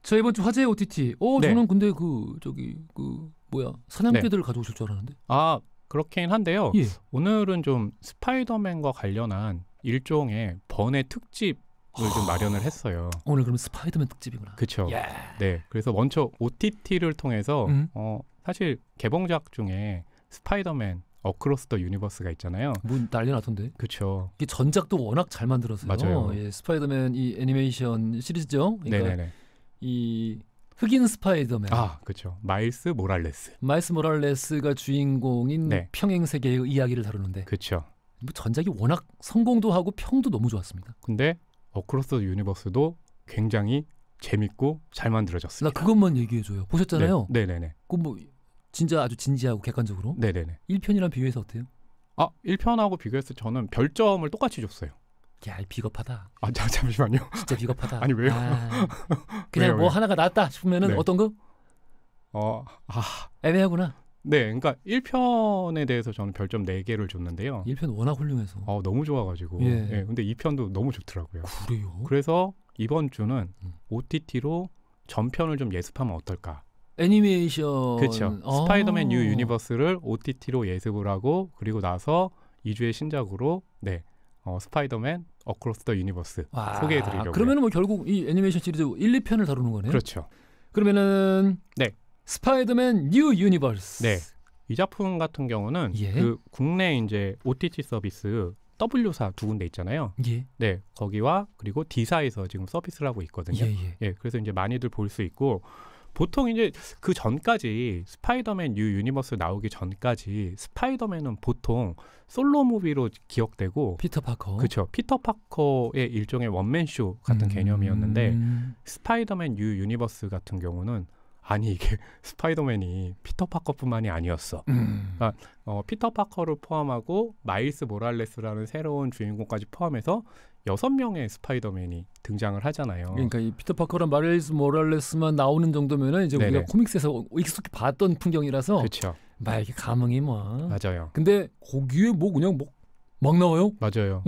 자, 이번 주 화제 OTT. 네. 저는 근데 사냥개들 네. 가져오실 줄 알았는데. 아, 그렇긴 한데요. 예. 오늘은 좀 스파이더맨과 관련한 일종의 번외 특집을 좀 마련을 했어요. 오늘 그럼 스파이더맨 특집이구나. 그렇죠. 예. 네. 그래서 먼저 OTT를 통해서 사실 개봉작 중에 스파이더맨 어크로스 더 유니버스가 있잖아요. 뭐 난리 났던데. 그렇죠. 이게 전작도 워낙 잘 만들었어요. 맞아요. 예, 스파이더맨 이 애니메이션 시리즈죠. 그러니까 네네네. 이 흑인 스파이더맨. 아, 그렇죠. 마일스 모랄레스. 마일스 모랄레스가 주인공인 네. 평행 세계의 이야기를 다루는데 그렇죠. 뭐 전작이 워낙 성공도 하고 평도 너무 좋았습니다. 근데 어크로스 더 유니버스도 굉장히 재밌고 잘 나 만들어졌습니다. 그것만 얘기해줘요. 보셨잖아요. 네. 네네네. 그 뭐 진짜 아주 진지하고 객관적으로. 네네네. 1편이랑 비교해서 어때요? 아, 1편하고 비교해서 저는 별점을 똑같이 줬어요. 야, 비겁하다. 아, 잠시만요. 진짜 비겁하다. 아니, 왜요? 그냥 왜요, 뭐 왜요? 하나가 낫다 싶으면은 네. 어떤 거? 애매하구나. 네, 그러니까 1편에 대해서 저는 별점 4개를 줬는데요. 1편 워낙 훌륭해서. 너무 좋아가지고. 예. 근데 2편도 너무 좋더라고요. 그래요? 그래서 이번 주는 OTT로 전편을 좀 예습하면 어떨까? 애니메이션. 그렇죠. 스파이더맨 뉴 유니버스를 OTT로 예습을 하고 그리고 나서 2주의 신작으로 스파이더맨 어크로스 더 유니버스 소개해드리려고요. 그러면은 뭐 결국 이 애니메이션 시리즈 1, 2편을 다루는 거네요. 그렇죠. 그러면은 네. 스파이더맨 뉴 유니버스. 네. 이 작품 같은 경우는 예. 그 국내 이제 OTT 서비스 W사 2군데 있잖아요. 예. 네, 거기와 그리고 D사에서 지금 서비스를 하고 있거든요. 예. 그래서 이제 많이들 볼 수 있고 보통 이제 그 전까지 스파이더맨 뉴 유니버스 나오기 전까지 스파이더맨은 보통 솔로 무비로 기억되고 피터 파커. 그렇죠. 피터 파커의 일종의 원맨쇼 같은 개념이었는데 스파이더맨 뉴 유니버스 같은 경우는 아니 이게 스파이더맨이 피터 파커뿐만이 아니었어. 그러니까 피터 파커를 포함하고 마일스 모랄레스라는 새로운 주인공까지 포함해서 6명의 스파이더맨이 등장을 하잖아요. 그러니까 이 피터 파커랑 마일스 모랄레스만 나오는 정도면은 이제 우리가 코믹스에서 익숙히 봤던 풍경이라서 그렇죠. 막 이게 감흥이 뭐. 맞아요. 근데 거기에 뭐 그냥 막 나와요? 맞아요.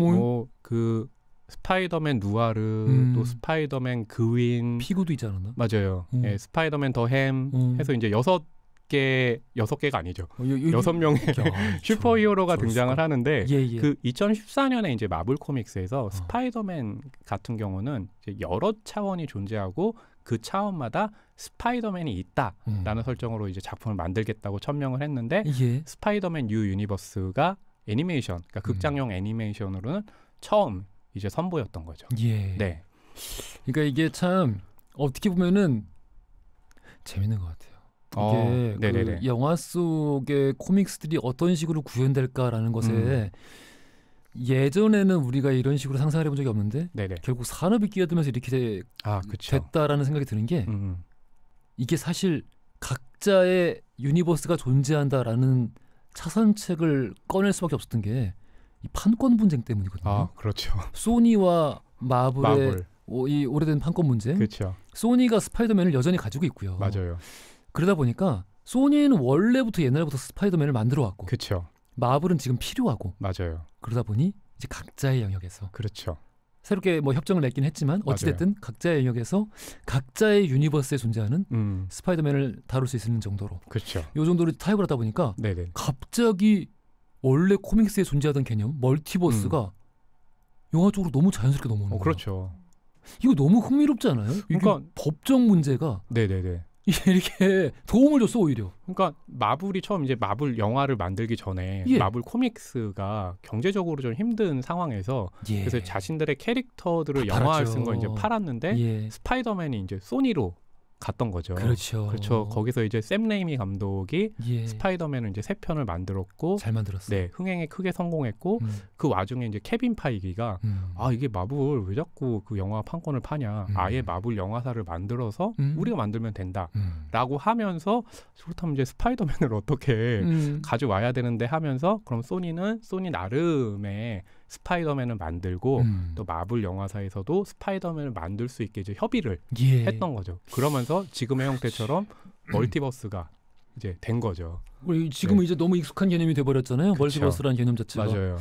그 스파이더맨 누아르 또 스파이더맨 그윈 피구도 있지 않았나? 맞아요. 예, 스파이더맨 더 햄 해서 이제 6개가 아니죠. 6명의 슈퍼히어로가 등장을 하는데 그 2014년에 이제 마블 코믹스에서 스파이더맨 같은 경우는 이제 여러 차원이 존재하고 그 차원마다 스파이더맨이 있다라는 설정으로 이제 작품을 만들겠다고 천명을 했는데 스파이더맨 뉴 유니버스가 애니메이션, 그러니까 극장용 애니메이션으로는 처음 이제 선보였던 거죠. 네. 그러니까 이게 참 어떻게 보면은 재밌는 것 같아요. 이게 그 영화 속의 코믹스들이 어떤 식으로 구현될까라는 것에 예전에는 우리가 이런 식으로 상상을 해본 적이 없는데 결국 산업이 끼어들면서 이렇게 됐다라는 생각이 드는 게 이게 사실 각자의 유니버스가 존재한다라는 차선책을 꺼낼 수밖에 없었던 게 이 판권 분쟁 때문이거든요. 아, 그렇죠. 소니와 마블의 이 오래된 판권 문제. 그렇죠. 소니가 스파이더맨을 여전히 가지고 있고요. 맞아요. 그러다 보니까 소니는 원래부터 옛날부터 스파이더맨을 만들어 왔고, 그렇죠. 마블은 지금 필요하고, 맞아요. 그러다 보니 이제 각자의 영역에서 그렇죠. 새롭게 뭐 협정을 맺긴 했지만 어찌됐든 각자의 영역에서 각자의 유니버스에 존재하는 스파이더맨을 다룰 수 있는 정도로. 그렇죠. 이 정도로 타협을 하다 보니까 갑자기 원래 코믹스에 존재하던 개념 멀티버스가 영화 쪽으로 너무 자연스럽게 넘어오는 거예요. 그렇죠. 이거 너무 흥미롭지 않아요? 그러니까 법적 문제가 이렇게 도움을 줬어 오히려. 그러니까 마블이 처음 이제 마블 영화를 만들기 전에 마블 코믹스가 경제적으로 좀 힘든 상황에서 그래서 자신들의 캐릭터들을 영화화 쓴 걸 이제 팔았는데 스파이더맨이 이제 소니로 갔던 거죠. 그렇죠. 거기서 이제 샘 레이미 감독이 스파이더맨을 이제 3편을 만들었고 잘 만들었어요. 네, 흥행에 크게 성공했고 그 와중에 이제 케빈 파이기가 이게 마블 왜 자꾸 그 영화 판권을 파냐? 아예 마블 영화사를 만들어서 우리가 만들면 된다라고 하면서 그렇다면 이제 스파이더맨을 어떻게 가져와야 되는데 하면서 그럼 소니는 소니 나름의 스파이더맨을 만들고 또 마블 영화사에서도 스파이더맨을 만들 수 있게 이제 협의를 했던 거죠. 그러면서 지금의 형태처럼 멀티버스가 이제 된 거죠. 지금은 이제 너무 익숙한 개념이 돼버렸잖아요. 그쵸. 멀티버스라는 개념 자체가. 맞아요.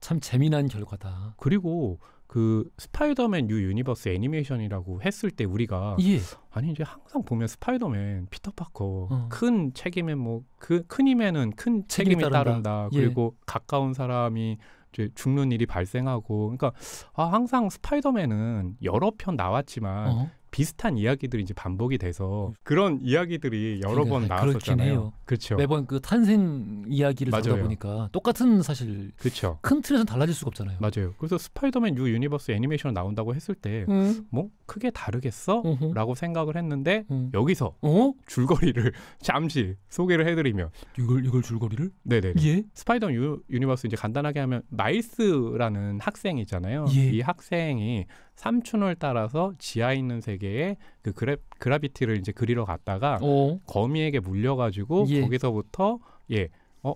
참 재미난 결과다. 그리고 그 스파이더맨 뉴 유니버스 애니메이션이라고 했을 때 우리가 예. 아니 이제 항상 보면 스파이더맨 피터 파커 큰 책임에 뭐 그 큰 힘에는 큰 책임이 따른다. 예. 그리고 가까운 사람이 이제 죽는 일이 발생하고 그러니까 항상 스파이더맨은 여러 편 나왔지만 비슷한 이야기들이 이제 반복이 돼서 그런 이야기들이 여러 번 나왔었잖아요. 그렇죠. 매번 그 탄생 이야기를 다루다 보니까 똑같은 사실 그렇죠. 큰 틀에서는 달라질 수가 없잖아요. 맞아요. 그래서 스파이더맨 뉴 유니버스 애니메이션 나온다고 했을 때 뭐 크게 다르겠어? 라고 생각을 했는데 여기서 줄거리를 잠시 소개를 해드리면 이걸 줄거리를? 네네. 예? 스파이더맨 유니버스 이제 간단하게 하면 마일스라는 학생이잖아요. 예. 이 학생이 삼촌을 따라서 지하에 있는 세계에 그 그라비티를 이제 그리러 갔다가 거미에게 물려가지고 거기서부터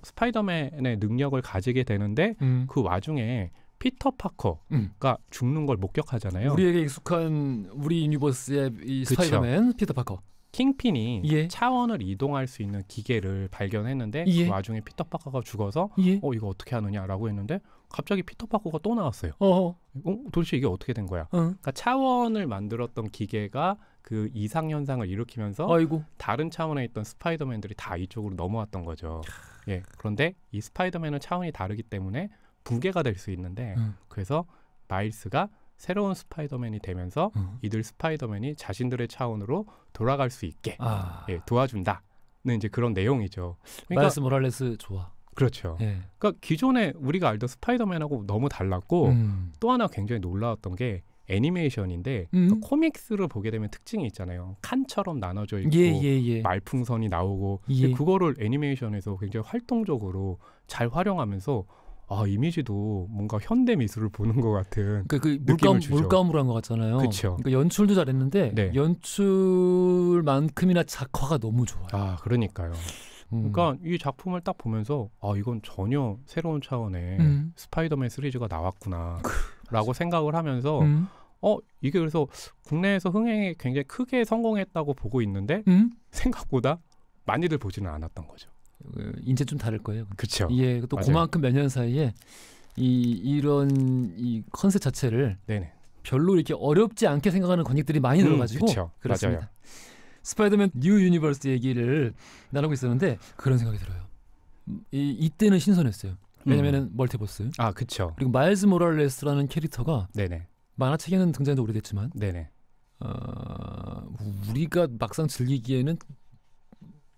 스파이더맨의 능력을 가지게 되는데 그 와중에 피터 파커가 죽는 걸 목격하잖아요. 우리에게 익숙한 우리 유니버스의 이 스파이더맨 피터 파커. 킹핀이 차원을 이동할 수 있는 기계를 발견했는데 그 와중에 피터 파커가 죽어서 이거 어떻게 하느냐라고 했는데 갑자기 피터 파커가 또 나왔어요. 도대체 이게 어떻게 된 거야? 그러니까 차원을 만들었던 기계가 그 이상 현상을 일으키면서 다른 차원에 있던 스파이더맨들이 다 이쪽으로 넘어왔던 거죠. 예, 그런데 이 스파이더맨은 차원이 다르기 때문에 붕괴가 될 수 있는데 그래서 마일스가 새로운 스파이더맨이 되면서 이들 스파이더맨이 자신들의 차원으로 돌아갈 수 있게 도와준다는 이제 그런 내용이죠. 그러니까, 마일스 모랄레스 좋아. 그렇죠. 그러니까 기존에 우리가 알던 스파이더맨하고 너무 달랐고 또 하나 굉장히 놀라웠던 게 애니메이션인데 그러니까 코믹스를 보게 되면 특징이 있잖아요. 칸처럼 나눠져 있고 말풍선이 나오고 그거를 애니메이션에서 굉장히 활동적으로 잘 활용하면서 이미지도 뭔가 현대 미술을 보는 것 같은 물감으로 한 것 같잖아요. 그쵸. 그러니까 연출도 잘했는데 연출만큼이나 작화가 너무 좋아요. 그러니까요. 그러니까 이 작품을 딱 보면서 이건 전혀 새로운 차원의 스파이더맨 시리즈가 나왔구나 라고 생각을 하면서 이게 그래서 국내에서 흥행에 굉장히 크게 성공했다고 보고 있는데 생각보다 많이들 보지는 않았던 거죠. 이제 좀 다를 거예요. 그렇죠. 예, 또 그만큼 몇 년 사이에 이런 컨셉 자체를 별로 이렇게 어렵지 않게 생각하는 관객들이 많이 늘어가지고 그렇습니다. 맞아요. 스파이더맨 뉴 유니버스 얘기를 나누고 있었는데 그런 생각이 들어요. 이때는 신선했어요. 왜냐면은 멀티버스. 그렇죠. 그리고 마일스 모랄레스라는 캐릭터가 만화책에는 등장도 오래됐지만 우리가 막상 즐기기에는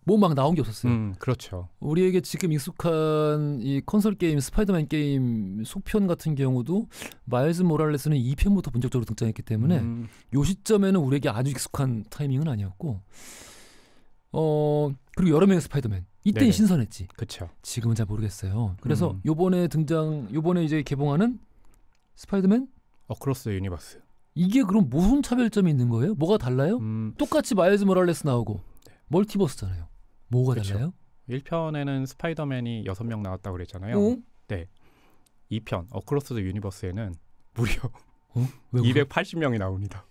뭐 막 나온 게 없었어요. 그렇죠. 우리에게 지금 익숙한 이 콘솔 게임, 스파이더맨 게임 속편 같은 경우도 마일스 모랄레스는 2편부터 본격적으로 등장했기 때문에 요 시점에는 우리에게 아주 익숙한 타이밍은 아니었고 그리고 여러 명의 스파이더맨 이때는 신선했지. 그렇죠. 지금은 잘 모르겠어요. 그래서 요번에 이제 개봉하는 스파이더맨 어크로스 유니버스 이게 그럼 무슨 차별점이 있는 거예요? 뭐가 달라요? 똑같이 마일스 모랄레스 나오고 멀티버스잖아요. 뭐가 달라요? 1편에는 스파이더맨이 6명 나왔다고 그랬잖아요. 네. 2편 어크로스 유니버스에는 무려 280명이 나옵니다.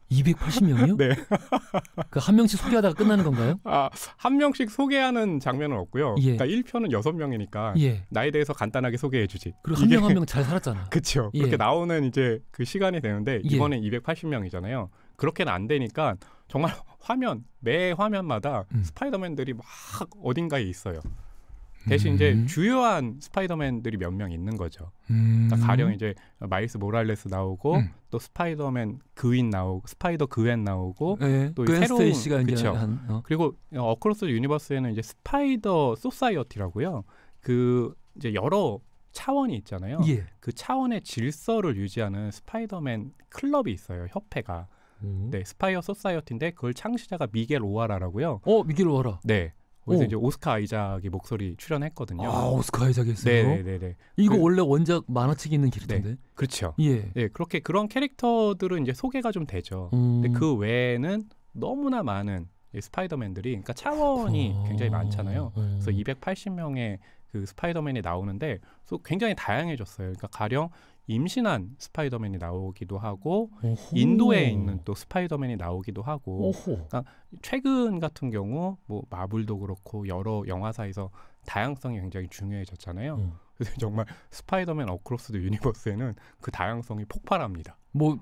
280명이요? 네. 그 한 명씩 소개하다가 끝나는 건가요? 한 명씩 소개하는 장면은 없고요. 그러니까 1편은 6명이니까 나에 대해서 간단하게 소개해주지. 그리고 한 명 한 명 잘 살았잖아. 그렇죠. 그렇게 나오는 이제 그 시간이 되는데 이번엔 280명이잖아요. 그렇게는 안 되니까 정말 매 화면마다 스파이더맨들이 막 어딘가에 있어요. 대신 이제 주요한 스파이더맨들이 몇 명 있는 거죠. 그러니까 가령 이제 마일스 모랄레스 나오고 또 스파이더맨 그윈 나오고 스파이더 그웬 나오고 또 새로운 그리고 어크로스 유니버스에는 이제 스파이더 소사이어티라고요. 그 이제 여러 차원이 있잖아요. 그 차원의 질서를 유지하는 스파이더맨 클럽이 있어요. 협회가. 스파이어 소사이어티인데 그걸 창시자가 미겔 오하라라고요. 미겔 오하라. 네. 그래서 이제 오스카 아이작이 목소리 출연했거든요. 오스카 아이작이 했어요? 네네네. 이거 원래 원작 만화책에 있는 캐릭터인데? 그렇죠. 그렇게 그런 캐릭터들은 이제 소개가 좀 되죠. 근데 그 외에는 너무나 많은 스파이더맨들이, 그러니까 차원이 굉장히 많잖아요. 그래서 280명의 그 스파이더맨이 나오는데 굉장히 다양해졌어요. 그러니까 가령 임신한 스파이더맨이 나오기도 하고 인도에 있는 또 스파이더맨이 나오기도 하고 그러니까 최근 같은 경우 뭐 마블도 그렇고 여러 영화사에서 다양성이 굉장히 중요해졌잖아요. 그래서 정말 스파이더맨 어크로스 더 유니버스에는 그 다양성이 폭발합니다. 뭐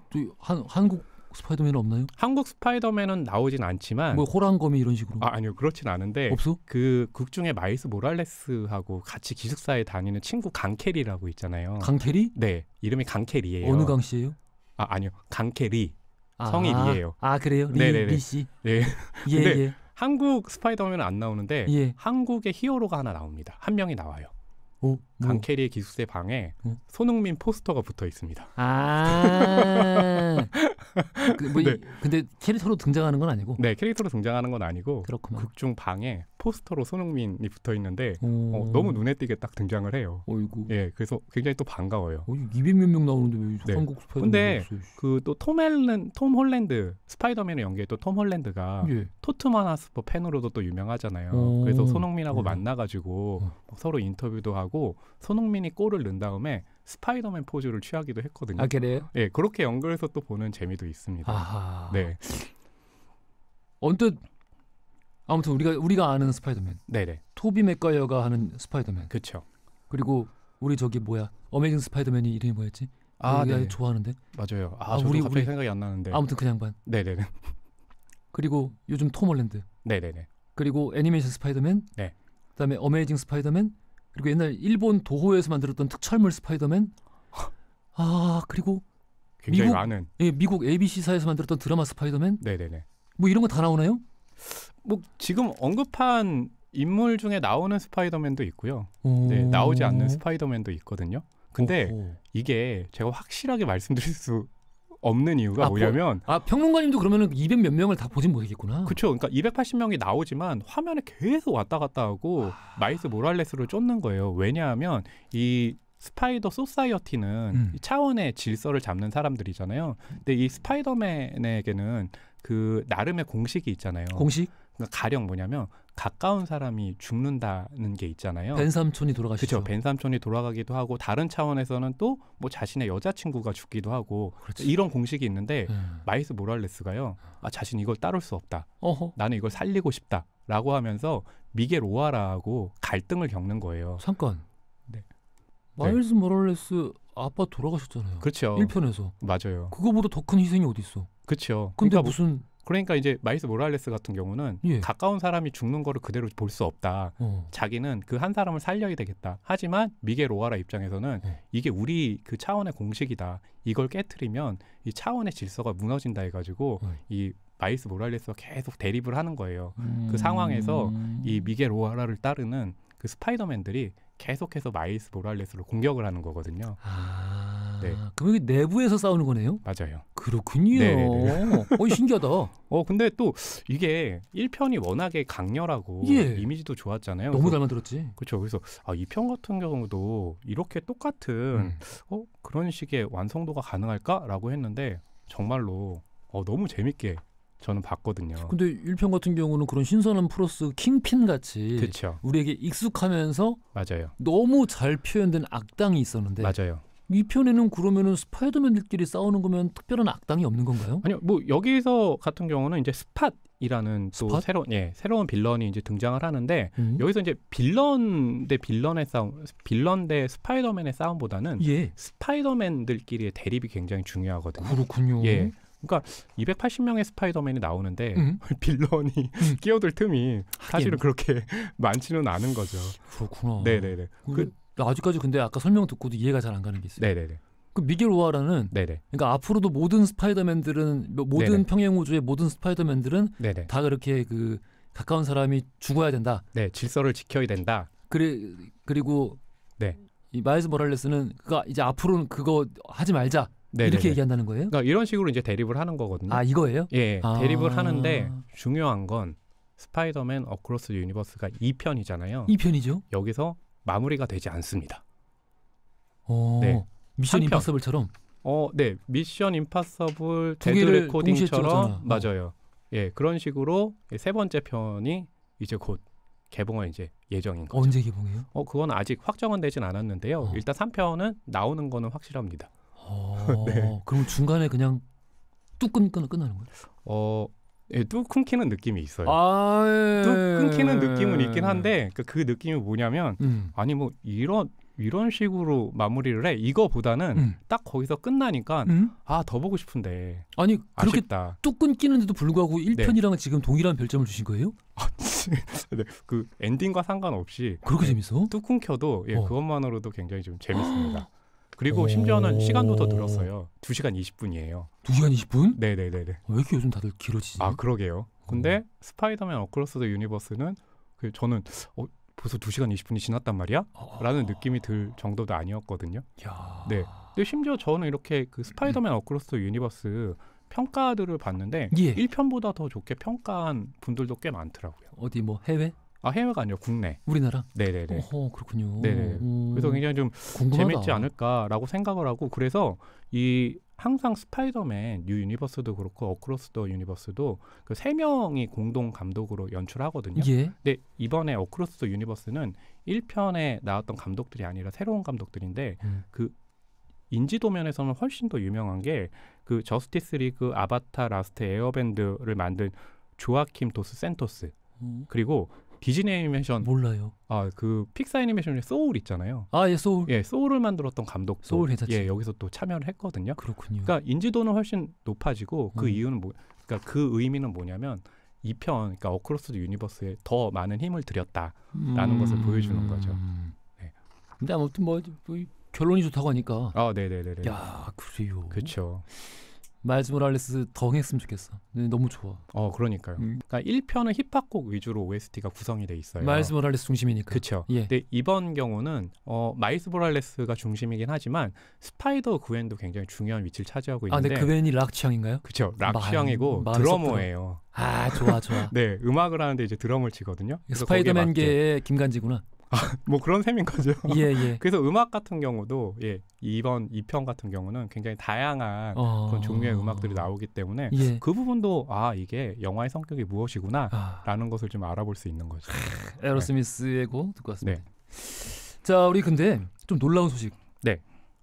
한국 스파이더맨은 없나요? 한국 스파이더맨은 나오진 않지만 뭐 호랑거미 이런 식으로? 아니요, 그렇진 않은데 없어? 그 극 중에 마일스 모랄레스하고 같이 기숙사에 다니는 친구 강캐리라고 있잖아요. 강캐리? 네, 이름이 강캐리예요. 어느 강 씨예요? 아니요, 강캐리. 성이 리예요. 아 그래요? 리 씨. 네. 예, 근데 예. 한국 스파이더맨은 안 나오는데 예. 한국의 히어로가 하나 나옵니다. 한 명이 나와요. 뭐? 강캐리의 기숙사 방에 손흥민 포스터가 붙어 있습니다. 네. 근데 캐릭터로 등장하는 건 아니고? 네, 캐릭터로 등장하는 건 아니고 그렇구나. 극중 방에 포스터로 손흥민이 붙어 있는데 너무 눈에 띄게 딱 등장을 해요. 어이구. 예, 그래서 굉장히 또 반가워요. 200몇 명 나오는데 왜 네. 한국 스파이더맨? 근데 그 또 톰 홀랜드 스파이더맨을 연기했던 톰 홀랜드가 예. 토트넘 하스퍼 팬으로도 또 유명하잖아요. 그래서 손흥민하고 만나가지고 서로 인터뷰도 하고 손흥민이 골을 넣은 다음에 스파이더맨 포즈를 취하기도 했거든요. 아 그래요? 예, 그렇게 연결해서 또 보는 재미도 있습니다. 아하. 네. 언뜻 아무튼 우리가 아는 스파이더맨. 네네. 토비 맥과이어가 하는 스파이더맨. 그렇죠. 그리고 우리 저기 뭐야 어메이징 스파이더맨이 이름이 뭐였지? 네. 좋아하는데. 맞아요. 저도 갑자기 생각이 안 나는데. 아무튼 그 양반. 네네네. 그리고 요즘 톰 홀랜드. 네네네. 그리고 애니메이션 스파이더맨. 네. 그다음에 어메이징 스파이더맨. 그리고 옛날 일본 도호에서 만들었던 특촬물 스파이더맨. 그리고 굉장히 많은. 예, 미국 ABC사에서 만들었던 드라마 스파이더맨. 네네네. 뭐 이런 거 다 나오나요? 뭐 지금 언급한 인물 중에 나오는 스파이더맨도 있고요. 네, 나오지 않는 스파이더맨도 있거든요. 근데 이게 제가 확실하게 말씀드릴 수 없는 이유가 뭐냐면 평론가님도 그러면은 200 몇 명을 다 보진 못하겠구나. 그렇죠. 그러니까 280명이 나오지만 화면에 계속 왔다 갔다 하고 마일스 모랄레스를 쫓는 거예요. 왜냐하면 이 스파이더 소사이어티는 차원의 질서를 잡는 사람들이잖아요. 근데 이 스파이더맨에게는 그 나름의 공식이 있잖아요. 공식? 그러니까 가령 뭐냐면 가까운 사람이 죽는다는 게 있잖아요. 벤 삼촌이 돌아가시죠. 그렇죠. 벤 삼촌이 돌아가기도 하고 다른 차원에서는 또 뭐 자신의 여자친구가 죽기도 하고 그렇지. 이런 공식이 있는데 마일스 모랄레스가요. 자신 이걸 따를 수 없다. 나는 이걸 살리고 싶다라고 하면서 미겔 오하라하고 갈등을 겪는 거예요. 잠깐. 네. 마일스 모랄레스 아빠 돌아가셨잖아요. 그렇죠. 1편에서. 맞아요. 그거보다 더 큰 희생이 어디 있어? 그렇죠. 근데 무슨 그러니까 이제 마일스 모랄레스 같은 경우는 가까운 사람이 죽는 거를 그대로 볼 수 없다. 자기는 그 한 사람을 살려야 되겠다. 하지만 미겔 오하라 입장에서는 이게 우리 그 차원의 공식이다. 이걸 깨트리면 이 차원의 질서가 무너진다 해가지고 이 마일스 모랄레스가 계속 대립을 하는 거예요. 그 상황에서 이 미겔 오하라를 따르는 그 스파이더맨들이 계속해서 마일스 모랄레스를 공격을 하는 거거든요. 네. 그럼 이게 내부에서 싸우는 거네요? 맞아요. 그렇군요. 신기하다. 근데 또 이게 1편이 워낙에 강렬하고 이미지도 좋았잖아요. 너무 잘 만들었지. 그렇죠. 그래서 2편 같은 경우도 이렇게 똑같은 그런 식의 완성도가 가능할까라고 했는데 정말로 너무 재밌게 저는 봤거든요. 근데 1편 같은 경우는 그런 신선한 플러스 킹핀 같이 그쵸. 우리에게 익숙하면서 맞아요. 너무 잘 표현된 악당이 있었는데 맞아요. 2편에는 그러면은 스파이더맨들끼리 싸우는 거면 특별한 악당이 없는 건가요? 아니요. 뭐 여기서 같은 경우는 이제 스팟이라는 또 새로운 빌런이 이제 등장을 하는데 여기서 이제 빌런 대 빌런의 싸움, 빌런 대 스파이더맨의 싸움보다는 스파이더맨들끼리의 대립이 굉장히 중요하거든요. 그렇군요. 예. 그러니까 280명의 스파이더맨이 나오는데 빌런이 끼어들 틈이 사실은 그렇게 많지는 않은 거죠. 그렇구나. 네네네. 아직까지 근데 아까 설명 듣고도 이해가 잘 안 가는 게 있어요. 네네네. 그 미겔 오하라는 그러니까 앞으로도 모든 스파이더맨들은 모든 평행 우주의 모든 스파이더맨들은 다 그렇게 그 가까운 사람이 죽어야 된다. 네, 질서를 지켜야 된다. 그리고 이 마일스 모랄레스는 그가 이제 앞으로는 그거 하지 말자. 이렇게 얘기한다는 거예요? 그러니까 이런 식으로 이제 대립을 하는 거거든요. 이거예요? 예, 대립을 하는데 중요한 건 스파이더맨 어크로스 유니버스가 2편이잖아요. 2편이죠. 여기서 마무리가 되지 않습니다. 미션 임파서블처럼. 네, 미션 임파서블 데드 레코딩처럼 맞아요. 예, 그런 식으로 세 번째 편이 이제 곧 개봉할 이제 예정인 거죠. 언제 개봉해요? 그건 아직 확정은 되진 않았는데요. 일단 3편은 나오는 거는 확실합니다. 그럼 중간에 그냥 뚝 끝나는 거예요? 예, 뚝 끊기는 느낌이 있어요. 뚝 예. 끊기는 느낌은 있긴 한데 그 느낌이 뭐냐면 아니 뭐 이런 식으로 마무리를 해 이거보다는 딱 거기서 끝나니까 더 보고 싶은데 아니 그렇게 아쉽다. 뚝 끊기는데도 불구하고 1편이랑 지금 동일한 별점을 주신 거예요? 네, 그 엔딩과 상관없이 그렇게 재밌어? 뚝 끊겨도 그것만으로도 굉장히 좀 재밌습니다. 그리고 심지어는 시간도 더 늘었어요. 2시간 20분이에요. 2시간 20분? 네네네네. 왜 이렇게 요즘 다들 길어지지? 그러게요. 근데 스파이더맨 어크로스 더 유니버스는 저는 벌써 2시간 20분이 지났단 말이야? 라는 느낌이 들 정도도 아니었거든요. 야. 네. 근데 심지어 저는 이렇게 그 스파이더맨 어크로스 더 유니버스 평가들을 봤는데 1편보다 더 좋게 평가한 분들도 꽤 많더라고요. 어디 뭐 해외? 해외가 아니라 국내. 우리나라? 네네네. 그렇군요. 네네. 그래서 굉장히 좀 궁금하다. 재밌지 않을까라고 생각을 하고 그래서 항상 스파이더맨 뉴 유니버스도 그렇고 어크로스 더 유니버스도 그 3명이 공동 감독으로 연출하거든요. 근데 이번에 어크로스 더 유니버스는 1편에 나왔던 감독들이 아니라 새로운 감독들인데 그 인지도 면에서는 훨씬 더 유명한 게 그 저스티스 리그 아바타 라스트 에어밴드를 만든 조아킴 도스 센토스 그리고 디즈니 애니메이션 몰라요. 그 픽사 애니메이션의 소울 있잖아요. 예, 소울. 예, 소울을 만들었던 감독도 소울 괜찮지. 여기서 또 참여를 했거든요. 그렇군요. 그러니까 인지도는 훨씬 높아지고 그 이유는 그러니까 그 의미는 뭐냐면 2편 그러니까 어크로스 더 유니버스에 더 많은 힘을 들였다라는 것을 보여주는 거죠. 네. 근데 아무튼 뭐 결론이 좋다고 하니까. 네네네. 야, 그래요. 그렇죠. 마일스 모랄레스 더 했으면 좋겠어. 너무 좋아. 그러니까요. 그러니까 1편은 힙합곡 위주로 OST가 구성이 돼 있어요. 마일스 모랄레스 중심이니까. 그렇죠. 근데 이번 경우는 마일스 모랄레스가 중심이긴 하지만 스파이더 그웬도 굉장히 중요한 위치를 차지하고 있는데. 근데 그웬이 락 취향인가요? 그렇죠. 락 취향이고 드러머예요. 좋아. 네, 음악을 하는데 이제 드럼을 치거든요. 스파이더맨계의 김간지구나. 뭐 그런 셈인 거죠. 예. 그래서 음악 같은 경우도 이번 2편 같은 경우는 굉장히 다양한 그런 종류의 음악들이 나오기 때문에 그 부분도 이게 영화의 성격이 무엇이구나라는 것을 좀 알아볼 수 있는 거죠. 에어로스미스의 곡 듣고 왔습니다. 자, 우리 근데 좀 놀라운 소식. 네.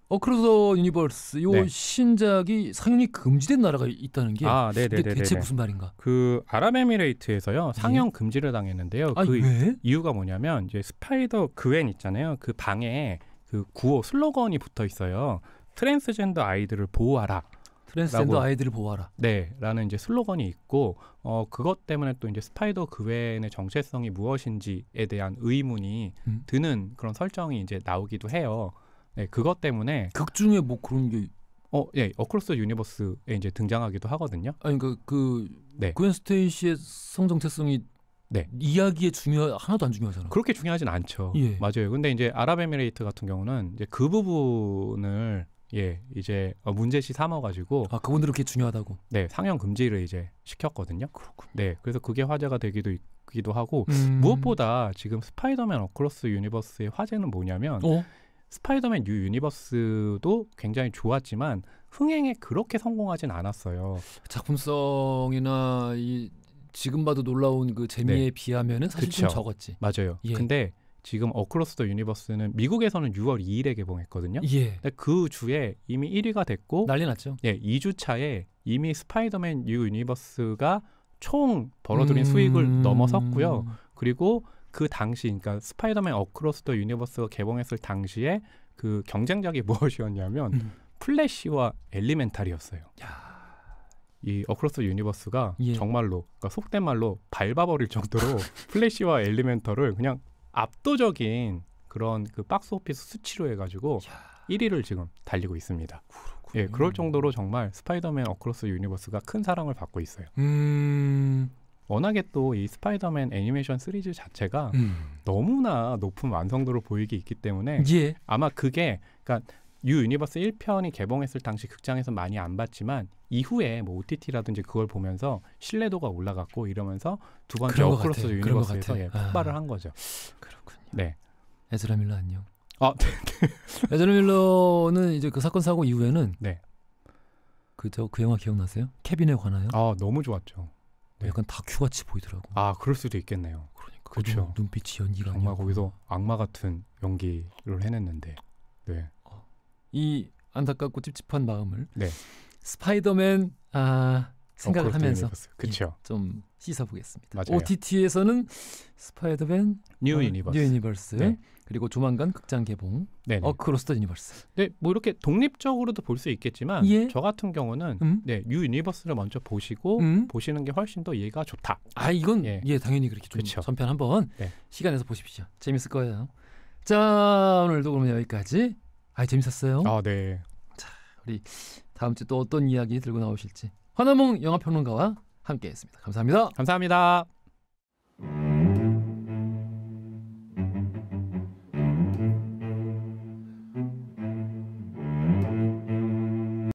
어크로스 더 유니버스 신작이 상영이 금지된 나라가 있다는 게 이게 대체 무슨 말인가? 그 아랍에미레이트에서요 상영 금지를 당했는데요. 왜? 이유가 뭐냐면 이제 스파이더 그웬 있잖아요. 그 방에 그 구호 슬로건이 붙어 있어요. 트랜스젠더 아이들을 보호하라. 트랜스젠더 아이들을 보호하라. 네, 라는 이제 슬로건이 있고 그것 때문에 또 이제 스파이더 그웬의 정체성이 무엇인지에 대한 의문이 드는 그런 설정이 이제 나오기도 해요. 네, 그것 때문에 극 중에 뭐 그런 게 어크로스 유니버스에 이제 등장하기도 하거든요. 그러니까 그웬 스테이시의 성 정체성이 이야기에 하나도 안 중요하잖아. 그렇게 중요하진 않죠. 맞아요. 근데 이제 아랍에미레이트 같은 경우는 이제 그 부분을 이제 문제시 삼아가지고 그분들은 그게 중요하다고. 네, 상영 금지를 이제 시켰거든요. 그렇군요. 네, 그래서 그게 화제가 되기도 하고 무엇보다 지금 스파이더맨 어크로스 유니버스의 화제는 뭐냐면 스파이더맨 뉴 유니버스도 굉장히 좋았지만 흥행에 그렇게 성공하진 않았어요. 작품성이나 지금 봐도 놀라운 그 재미에 비하면은 사실 좀 적었지. 맞아요. 근데 지금 어크로스 더 유니버스는 미국에서는 6월 2일에 개봉했거든요. 근데 그 주에 이미 1위가 됐고 난리 났죠. 2주 차에 이미 스파이더맨 뉴 유니버스가 총 벌어들인 수익을 넘어섰고요. 그리고 그 당시 그러니까 스파이더맨 어크로스 더 유니버스가 개봉했을 당시에 그 경쟁작이 무엇이었냐면 플래시와 엘리멘탈이었어요. 이 어크로스 유니버스가 정말로 그러니까 속된 말로 밟아버릴 정도로 플래시와 엘리멘털을 그냥 압도적인 그런 그 박스 오피스 수치로 해가지고 1위를 지금 달리고 있습니다. 그럴 정도로 정말 스파이더맨 어크로스 유니버스가 큰 사랑을 받고 있어요. 워낙에 또 이 스파이더맨 애니메이션 시리즈 자체가 너무나 높은 완성도로 보이기 있기 때문에 아마 그게 그러니까 뉴 유니버스 1편이 개봉했을 당시 극장에서 많이 안 봤지만 이후에 뭐 OTT라든지 그걸 보면서 신뢰도가 올라갔고 이러면서 두 번째 어크로스 유니버스에서 폭발을 한 거죠. 그렇군요. 네. 에즈라 밀러 안녕. 에즈라 밀러는 이제 그 사건 사고 이후에는 그 영화 기억나세요? 케빈에 관하여? 너무 좋았죠. 약간 다큐같이 보이더라고. 그럴 수도 있겠네요. 그러니까 그렇죠. 눈빛이 연기가 정말 거기서 악마 같은 연기를 해냈는데 이 안타깝고 찝찝한 마음을 스파이더맨 생각을 하면서 그렇죠. 좀 씻어보겠습니다. 맞아요. OTT에서는 스파이더맨 뉴 유니버스 네. 그리고 조만간 극장 개봉 어크로스 더 유니버스. 네, 뭐 이렇게 독립적으로도 볼 수 있겠지만 예? 저 같은 경우는 뉴 유니버스를 먼저 보시고 보시는 게 훨씬 더 이해가 좋다. 아 이건 당연히 그렇게 좀 그쵸. 전편 한번 시간 내서 보십시오. 재밌을 거예요. 자 오늘도 그러면 여기까지. 재밌었어요. 네. 자 우리 다음 주 또 어떤 이야기 들고 나오실지. 환화몽 영화평론가와 함께했습니다. 감사합니다. 감사합니다.